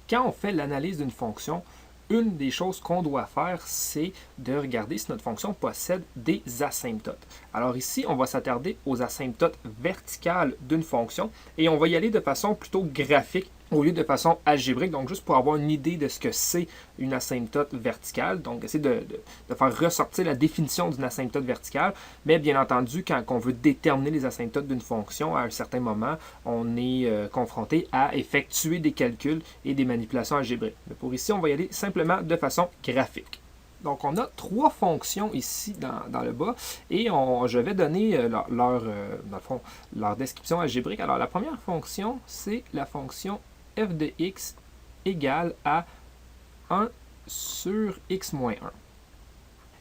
quand on fait l'analyse d'une fonction, une des choses qu'on doit faire, c'est de regarder si notre fonction possède des asymptotes. Alors ici, on va s'attarder aux asymptotes verticales d'une fonction et on va y aller de façon plutôt graphique au lieu de façon algébrique, donc juste pour avoir une idée de ce que c'est une asymptote verticale, donc essayer de faire ressortir la définition d'une asymptote verticale, mais bien entendu, quand on veut déterminer les asymptotes d'une fonction, à un certain moment, on est confronté à effectuer des calculs et des manipulations algébriques. Mais pour ici, on va y aller simplement de façon graphique. Donc, on a trois fonctions ici dans le bas et je vais donner dans le fond, leur description algébrique. Alors, la première fonction, c'est la fonction f de x égale à 1 sur x moins 1.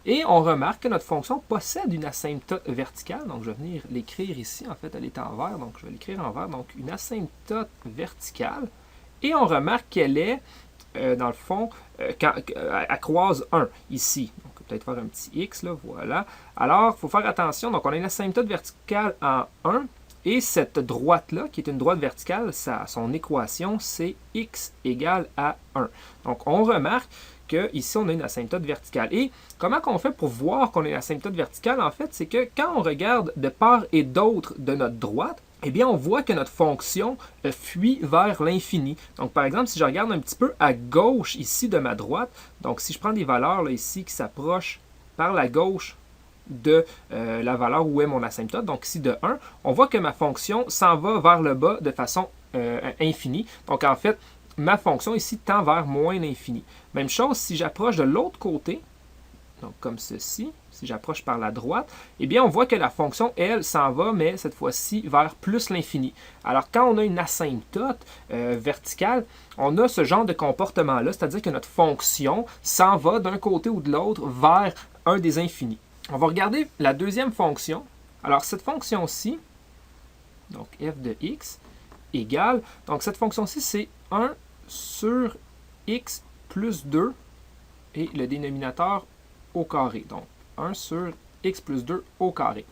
Et on remarque que notre fonction possède une asymptote verticale. Donc, je vais venir l'écrire ici. En fait, elle est en vert, donc je vais l'écrire en vert. Donc, une asymptote verticale. Et on remarque qu'elle est, dans le fond, quand elle croise 1 ici. Donc, on peut peut-être faire un petit x, là, voilà. Alors, il faut faire attention. Donc, on a une asymptote verticale en 1. Et cette droite-là, qui est une droite verticale, son équation, c'est x égale à 1. Donc, on remarque qu'ici, on a une asymptote verticale. Et comment on fait pour voir qu'on a une asymptote verticale? En fait, c'est que quand on regarde de part et d'autre de notre droite, eh bien, on voit que notre fonction fuit vers l'infini. Donc, par exemple, si je regarde un petit peu à gauche ici de ma droite, donc si je prends des valeurs là, ici qui s'approchent par la gauche de la valeur où est mon asymptote, donc ici de 1, on voit que ma fonction s'en va vers le bas de façon infinie. Donc en fait, ma fonction ici tend vers moins l'infini. Même chose si j'approche de l'autre côté, donc comme ceci, si j'approche par la droite, eh bien on voit que la fonction, elle, s'en va, mais cette fois-ci vers plus l'infini. Alors quand on a une asymptote verticale, on a ce genre de comportement-là, c'est-à-dire que notre fonction s'en va d'un côté ou de l'autre vers un des infinis. On va regarder la deuxième fonction. Alors, cette fonction-ci, donc f de x, égale, donc cette fonction-ci, c'est 1 sur x plus 2, et le dénominateur au carré. Donc, 1 sur x plus 2 au carré.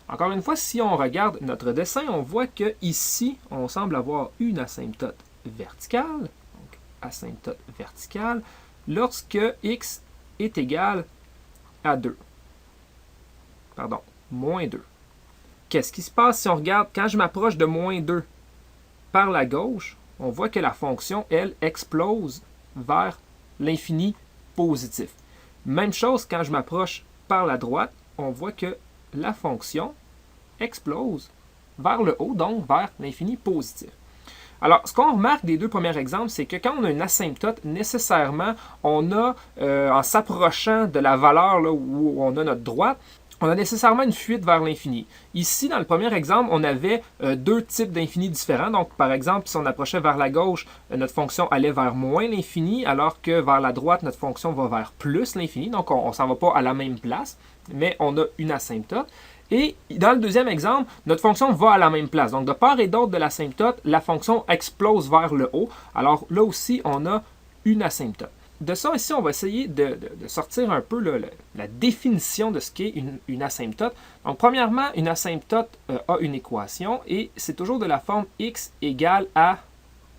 Encore une fois, si on regarde notre dessin, on voit qu'ici, on semble avoir une asymptote verticale, donc asymptote verticale, lorsque x est égal à 2. Pardon, moins 2. Qu'est-ce qui se passe si on regarde, quand je m'approche de moins 2 par la gauche, on voit que la fonction, elle, explose vers l'infini positif. Même chose quand je m'approche par la droite, on voit que la fonction explose vers le haut, donc vers l'infini positif. Alors, ce qu'on remarque des deux premiers exemples, c'est que quand on a une asymptote, nécessairement, on a, en s'approchant de la valeur là, où on a notre droite, on a nécessairement une fuite vers l'infini. Ici, dans le premier exemple, on avait deux types d'infinis différents. Donc, par exemple, si on approchait vers la gauche, notre fonction allait vers moins l'infini, alors que vers la droite, notre fonction va vers plus l'infini. Donc, on ne s'en va pas à la même place, mais on a une asymptote. Et dans le deuxième exemple, notre fonction va à la même place. Donc, de part et d'autre de l'asymptote, la fonction explose vers le haut. Alors, là aussi, on a une asymptote. De ça, ici, on va essayer de sortir un peu la définition de ce qu'est une asymptote. Donc, premièrement, une asymptote a une équation et c'est toujours de la forme x égale à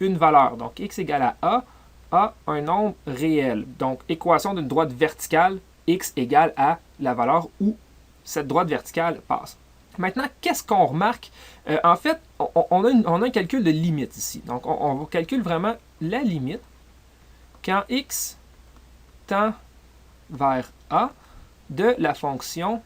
une valeur. Donc, x égale à a un nombre réel. Donc, équation d'une droite verticale, x égale à la valeur où cette droite verticale passe. Maintenant, qu'est-ce qu'on remarque? En fait, on a un calcul de limite ici. Donc, on calcule vraiment la limite quand x tend vers a de la fonction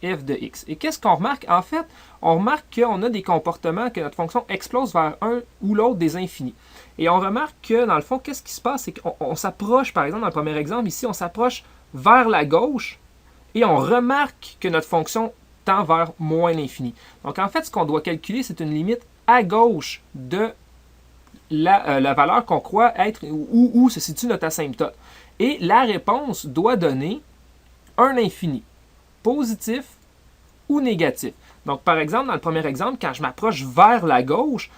f de x. Et qu'est-ce qu'on remarque? En fait, on remarque qu'on a des comportements, que notre fonction explose vers un ou l'autre des infinis. Et on remarque que, dans le fond, qu'est-ce qui se passe? C'est qu'on s'approche, par exemple, dans le premier exemple, ici, on s'approche vers la gauche et on remarque que notre fonction tend vers moins l'infini. Donc, en fait, ce qu'on doit calculer, c'est une limite à gauche de la valeur qu'on croit être, où se situe notre asymptote. Et la réponse doit donner un infini, positif ou négatif. Donc, par exemple, dans le premier exemple, quand je m'approche vers la gauche,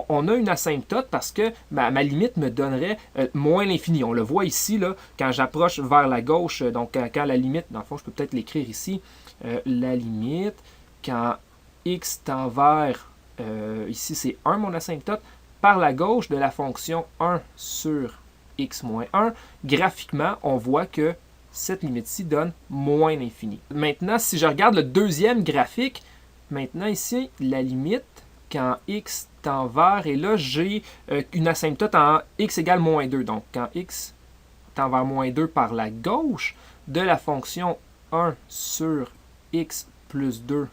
on a une asymptote parce que ma limite me donnerait moins l'infini. On le voit ici, là, quand j'approche vers la gauche, donc quand la limite, dans le fond, je peux peut-être l'écrire ici, la limite, quand x tend vers, ici c'est 1 mon asymptote, par la gauche de la fonction 1 sur x moins 1, graphiquement, on voit que cette limite-ci donne moins l'infini. Maintenant, si je regarde le deuxième graphique, maintenant ici, la limite, quand x tend vers, et là, j'ai une asymptote en x égale moins 2. Donc, quand x tend vers moins 2 par la gauche de la fonction 1 sur x plus 2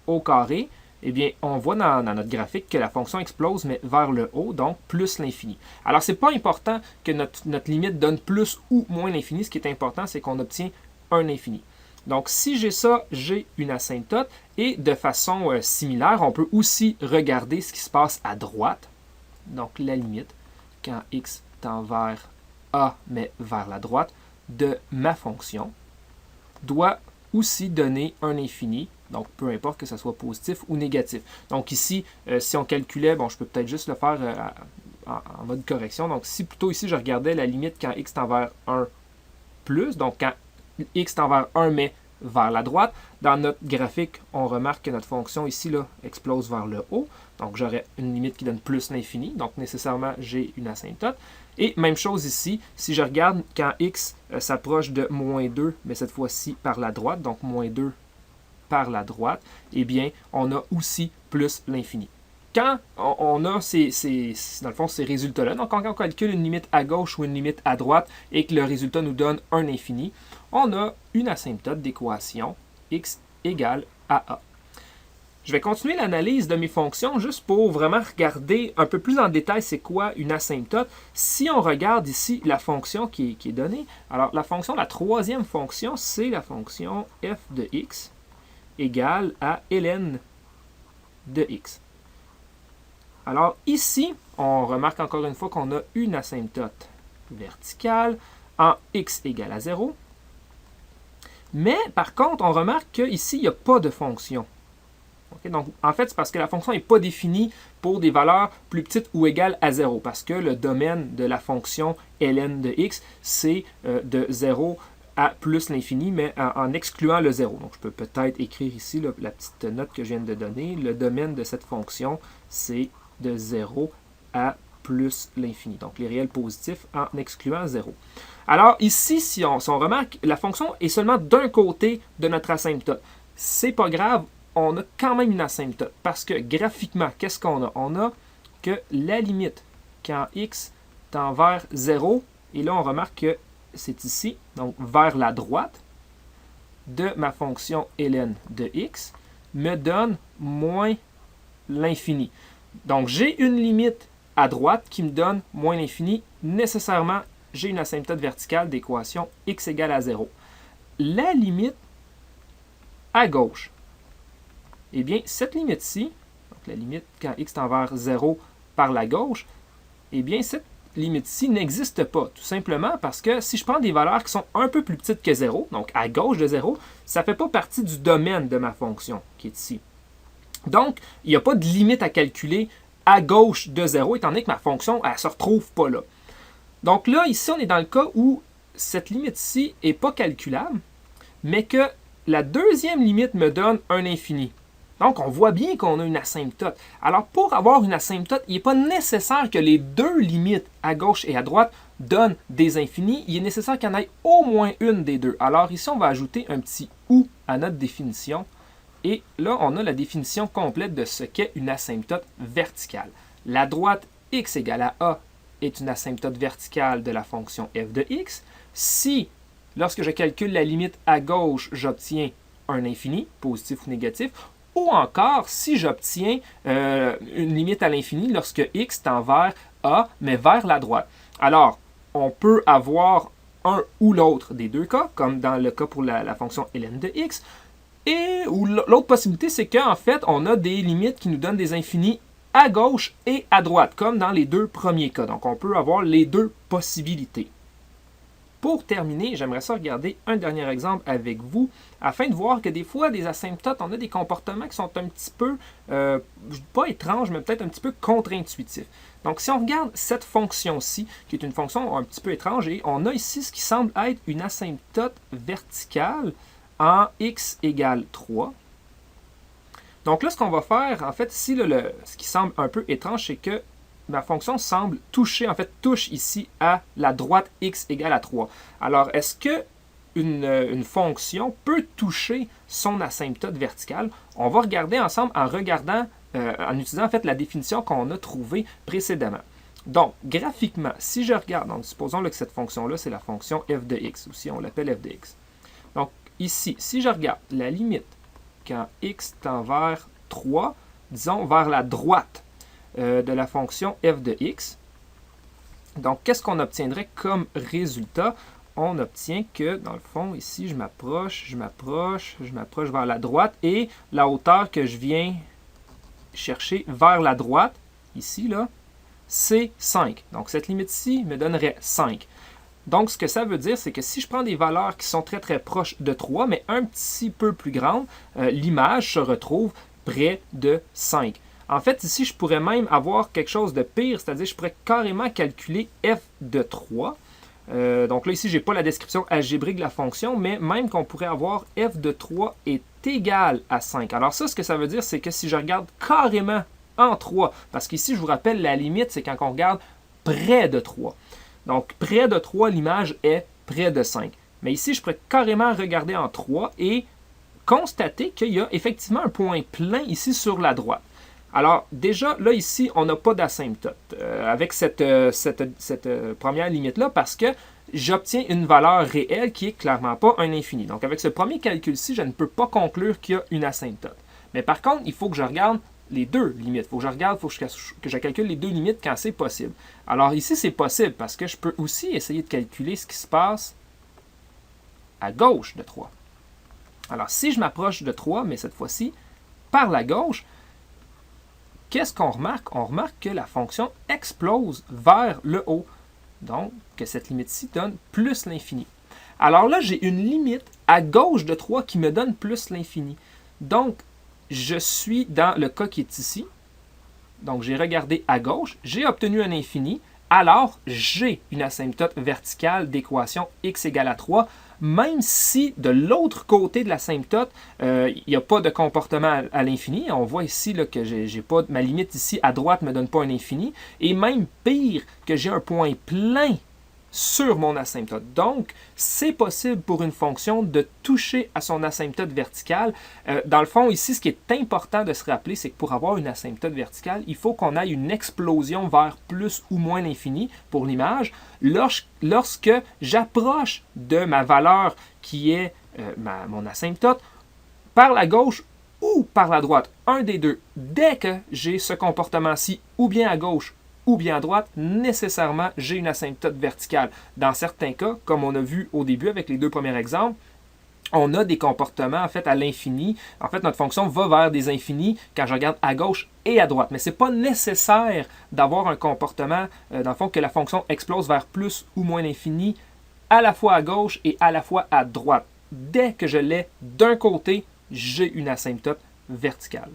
au carré, eh bien, on voit dans notre graphique que la fonction explose, mais vers le haut, donc plus l'infini. Alors, ce n'est pas important que notre limite donne plus ou moins l'infini. Ce qui est important, c'est qu'on obtient un infini. Donc, si j'ai ça, j'ai une asymptote. Et de façon similaire, on peut aussi regarder ce qui se passe à droite. Donc, la limite, quand x tend vers a, mais vers la droite, de ma fonction, doit aussi donner un infini. Donc, peu importe que ce soit positif ou négatif. Donc ici, si on calculait, bon, je peux peut-être juste le faire en mode correction. Donc, si plutôt ici, je regardais la limite quand x tend vers 1 plus, donc quand x tend vers 1 mais vers la droite, dans notre graphique, on remarque que notre fonction ici là, explose vers le haut. Donc, j'aurais une limite qui donne plus l'infini. Donc, nécessairement, j'ai une asymptote. Et même chose ici, si je regarde quand x s'approche de moins 2, mais cette fois-ci par la droite, donc moins 2 par la droite, eh bien, on a aussi plus l'infini. Quand on a dans le fond, ces résultats-là, donc quand on calcule une limite à gauche ou une limite à droite et que le résultat nous donne un infini, on a une asymptote d'équation x égale à a. Je vais continuer l'analyse de mes fonctions juste pour vraiment regarder un peu plus en détail c'est quoi une asymptote. Si on regarde ici la fonction qui est donnée, alors la troisième fonction, c'est la fonction f de x égale à ln de x. Alors ici, on remarque encore une fois qu'on a une asymptote verticale en x égale à 0. Mais par contre, on remarque qu'ici, il n'y a pas de fonction. Okay? Donc, en fait, c'est parce que la fonction n'est pas définie pour des valeurs plus petites ou égales à 0. Parce que le domaine de la fonction ln de x, c'est de 0 à plus l'infini, mais en excluant le 0. Donc, je peux peut-être écrire ici là, la petite note que je viens de donner. Le domaine de cette fonction, c'est de 0 à plus l'infini. Donc, les réels positifs en excluant 0. Alors, ici, si on remarque, la fonction est seulement d'un côté de notre asymptote. C'est pas grave, on a quand même une asymptote. Parce que graphiquement, qu'est-ce qu'on a? On a que la limite, quand x tend vers 0, et là, on remarque que c'est ici, donc vers la droite de ma fonction ln de x, me donne moins l'infini. Donc, j'ai une limite à droite qui me donne moins l'infini. Nécessairement, j'ai une asymptote verticale d'équation x égale à 0. La limite à gauche, eh bien, cette limite-ci, donc la limite quand x tend vers 0 par la gauche, eh bien, cette limite-ci n'existe pas, tout simplement parce que si je prends des valeurs qui sont un peu plus petites que 0, donc à gauche de 0, ça ne fait pas partie du domaine de ma fonction qui est ici. Donc, il n'y a pas de limite à calculer à gauche de 0, étant donné que ma fonction, elle ne se retrouve pas là. Donc là, ici, on est dans le cas où cette limite-ci n'est pas calculable, mais que la deuxième limite me donne un infini. Donc, on voit bien qu'on a une asymptote. Alors, pour avoir une asymptote, il n'est pas nécessaire que les deux limites à gauche et à droite donnent des infinis. Il est nécessaire qu'il y en ait au moins une des deux. Alors, ici, on va ajouter un petit « ou » à notre définition. Et là, on a la définition complète de ce qu'est une asymptote verticale. La droite x égale à a est une asymptote verticale de la fonction f de x. Si, lorsque je calcule la limite à gauche, j'obtiens un infini, positif ou négatif, ou encore si j'obtiens une limite à l'infini lorsque x tend vers a, mais vers la droite. Alors, on peut avoir un ou l'autre des deux cas, comme dans le cas pour la fonction ln de x. Et l'autre possibilité, c'est qu'en fait, on a des limites qui nous donnent des infinis à gauche et à droite, comme dans les deux premiers cas. Donc, on peut avoir les deux possibilités. Pour terminer, j'aimerais ça regarder un dernier exemple avec vous, afin de voir que des fois, des asymptotes, on a des comportements qui sont un petit peu, pas étranges, mais peut-être un petit peu contre-intuitifs. Donc, si on regarde cette fonction-ci, qui est une fonction un petit peu étrange, et on a ici ce qui semble être une asymptote verticale en x égale 3. Donc là, ce qu'on va faire, en fait, ici, là, ce qui semble un peu étrange, c'est que ma fonction semble toucher, en fait, touche ici à la droite x égale à 3. Alors, est-ce que une fonction peut toucher son asymptote verticale? On va regarder ensemble en regardant, en utilisant en fait la définition qu'on a trouvée précédemment. Donc, graphiquement, si je regarde, donc supposons là, que cette fonction-là, c'est la fonction f de x, ou si on l'appelle f de x. Donc, ici, si je regarde la limite quand x tend vers 3, disons vers la droite de la fonction f de x, donc qu'est-ce qu'on obtiendrait comme résultat? On obtient que, dans le fond, ici, je m'approche vers la droite, et la hauteur que je viens chercher vers la droite, ici, là, c'est 5. Donc, cette limite-ci me donnerait 5. Donc, ce que ça veut dire, c'est que si je prends des valeurs qui sont très, très proches de 3, mais un petit peu plus grandes, l'image se retrouve près de 5. En fait, ici, je pourrais même avoir quelque chose de pire, c'est-à-dire je pourrais carrément calculer f de 3. Donc là, ici, je n'ai pas la description algébrique de la fonction, mais même qu'on pourrait avoir f de 3 est égal à 5. Alors ça, ce que ça veut dire, c'est que si je regarde carrément en 3, parce qu'ici, je vous rappelle, la limite, c'est quand on regarde près de 3. Donc, près de 3, l'image est près de 5. Mais ici, je pourrais carrément regarder en 3 et constater qu'il y a effectivement un point plein ici sur la droite. Alors, déjà, là, ici, on n'a pas d'asymptote avec cette première limite-là parce que j'obtiens une valeur réelle qui n'est clairement pas un infini. Donc, avec ce premier calcul-ci, je ne peux pas conclure qu'il y a une asymptote. Mais par contre, il faut que je regarde les deux limites. Il faut que je calcule les deux limites quand c'est possible. Alors ici, c'est possible parce que je peux aussi essayer de calculer ce qui se passe à gauche de 3. Alors, si je m'approche de 3, mais cette fois-ci par la gauche, qu'est-ce qu'on remarque? On remarque que la fonction explose vers le haut. Donc, que cette limite-ci donne plus l'infini. Alors là, j'ai une limite à gauche de 3 qui me donne plus l'infini. Donc, je suis dans le cas qui est ici. Donc, j'ai regardé à gauche, j'ai obtenu un infini, alors j'ai une asymptote verticale d'équation x égale à 3, même si de l'autre côté de l'asymptote, il n'y a pas de comportement à l'infini. On voit ici là, que j'ai pas, ma limite ici à droite ne me donne pas un infini. Et même pire, que j'ai un point plein sur mon asymptote. Donc, c'est possible pour une fonction de toucher à son asymptote verticale. Dans le fond, ici, ce qui est important de se rappeler, c'est que pour avoir une asymptote verticale, il faut qu'on ait une explosion vers plus ou moins l'infini pour l'image. Lorsque j'approche de ma valeur qui est mon asymptote, par la gauche ou par la droite, un des deux, dès que j'ai ce comportement-ci, ou bien à gauche, ou bien à droite, nécessairement, j'ai une asymptote verticale. Dans certains cas, comme on a vu au début avec les deux premiers exemples, on a des comportements en fait à l'infini. En fait, notre fonction va vers des infinis quand je regarde à gauche et à droite. Mais ce n'est pas nécessaire d'avoir un comportement, dans le fond, que la fonction explose vers plus ou moins l'infini, à la fois à gauche et à la fois à droite. Dès que je l'ai d'un côté, j'ai une asymptote verticale.